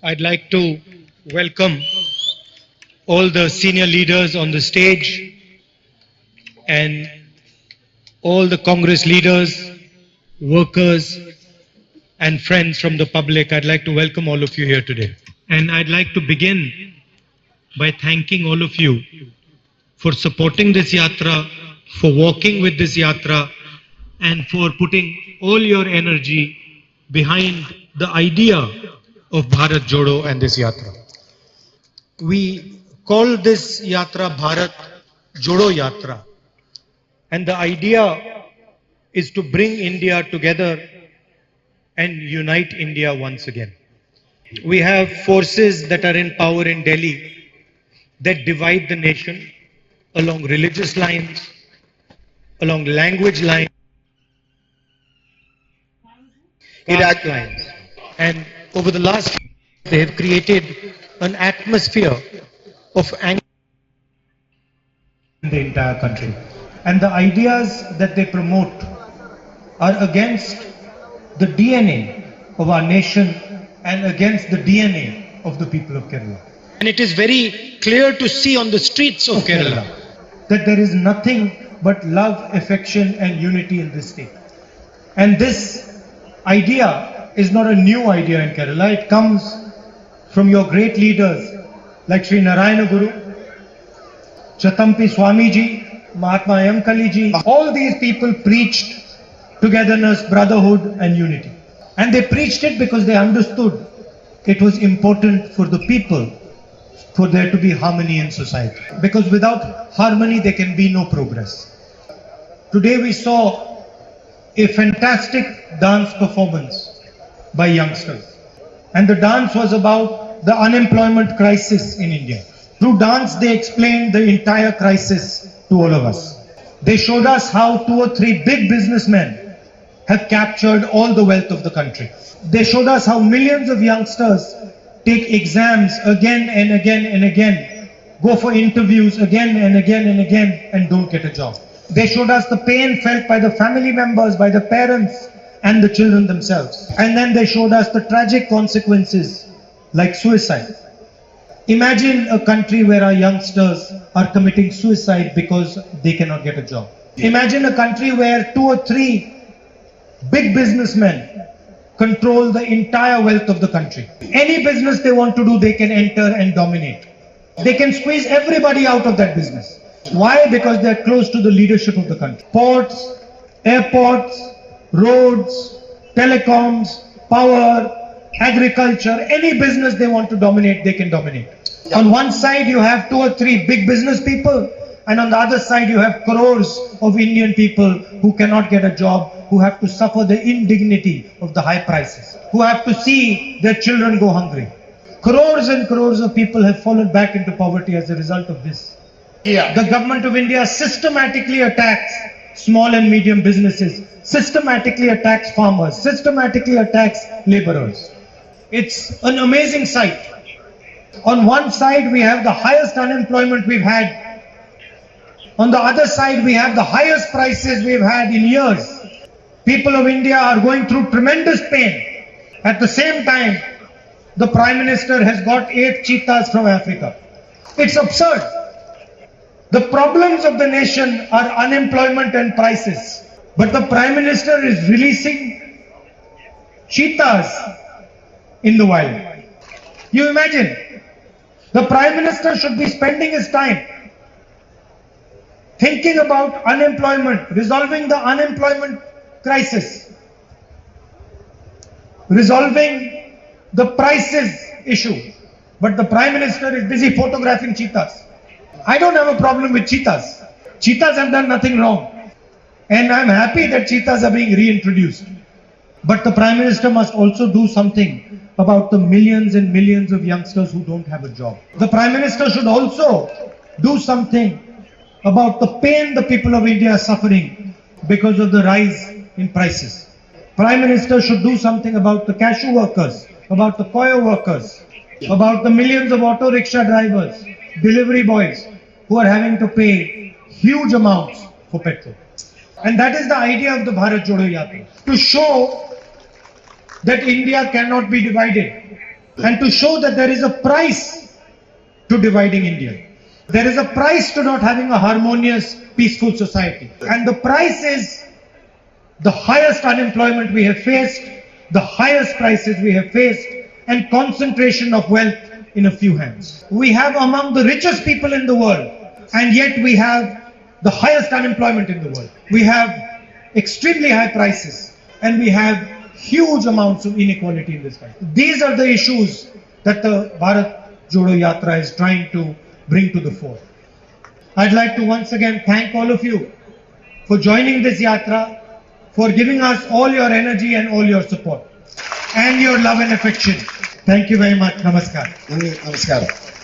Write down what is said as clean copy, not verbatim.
I'd like to welcome all the senior leaders on the stage and all the Congress leaders, workers, and friends from the public. I'd like to welcome all of you here today. And I'd like to begin by thanking all of you for supporting this yatra, for walking with this yatra, and for putting all your energy behind the idea of Bharat Jodo and this yatra. We call this yatra Bharat Jodo Yatra, and the idea is to bring India together and unite India once again. We have forces that are in power in Delhi that divide the nation along religious lines, along language lines, caste lines. And over the last few years, they have created an atmosphere of anger in the entire country. And the ideas that they promote are against the DNA of our nation and against the DNA of the people of Kerala. And it is very clear to see on the streets of Kerala that there is nothing but love, affection and unity in this state. And this idea is not a new idea in Kerala. It comes from your great leaders like Sri Narayana Guru, Chatampi Swamiji, Mahatma Ayamkali ji. All these people preached togetherness, brotherhood and unity. And they preached it because they understood it was important for the people for there to be harmony in society. Because without harmony there can be no progress. Today we saw a fantastic dance performance by youngsters. And the dance was about the unemployment crisis in India. Through dance they explained the entire crisis to all of us. They showed us how 2 or 3 big businessmen have captured all the wealth of the country. They showed us how millions of youngsters take exams again and again and again, go for interviews again and again and again and don't get a job. They showed us the pain felt by the family members, by the parents and the children themselves. And then they showed us the tragic consequences like suicide. Imagine a country where our youngsters are committing suicide because they cannot get a job. Imagine a country where 2 or 3 big businessmen control the entire wealth of the country. Any business they want to do, they can enter and dominate. They can squeeze everybody out of that business. Why? Because they're close to the leadership of the country. Ports, airports, roads, telecoms, power, agriculture, any business they want to dominate, they can dominate. On one side you have 2 or 3 big business people, and on the other side you have crores of Indian people who cannot get a job, who have to suffer the indignity of the high prices, who have to see their children go hungry. Crores and crores of people have fallen back into poverty as a result of this. The government of India systematically attacks small and medium businesses, systematically attacks farmers, systematically attacks laborers. It's an amazing sight. On one side we have the highest unemployment we've had. On the other side we have the highest prices we've had in years. People of India are going through tremendous pain. At the same time, the Prime Minister has got 8 cheetahs from Africa. It's absurd. The problems of the nation are unemployment and prices. But the Prime Minister is releasing cheetahs in the wild. You imagine, the Prime Minister should be spending his time thinking about unemployment, resolving the unemployment crisis, resolving the prices issue. But the Prime Minister is busy photographing cheetahs. I don't have a problem with cheetahs. Cheetahs have done nothing wrong. And I'm happy that cheetahs are being reintroduced. But the Prime Minister must also do something about the millions and millions of youngsters who don't have a job. The Prime Minister should also do something about the pain the people of India are suffering because of the rise in prices. Prime Minister should do something about the cashew workers, about the coir workers, about the millions of auto rickshaw drivers, delivery boys who are having to pay huge amounts for petrol. And that is the idea of the Bharat Jodo Yatra, to show that India cannot be divided. and to show that there is a price to dividing India. There is a price to not having a harmonious, peaceful society. And the price is the highest unemployment we have faced, the highest prices we have faced, and concentration of wealth in a few hands. We have among the richest people in the world, and yet we have the highest unemployment in the world. We have extremely high prices, and we have huge amounts of inequality in this country. These are the issues that the Bharat Jodo Yatra is trying to bring to the fore. I'd like to once again thank all of you for joining this yatra, for giving us all your energy and all your support and your love and affection. Thank you very much. Namaskar. Namaskar.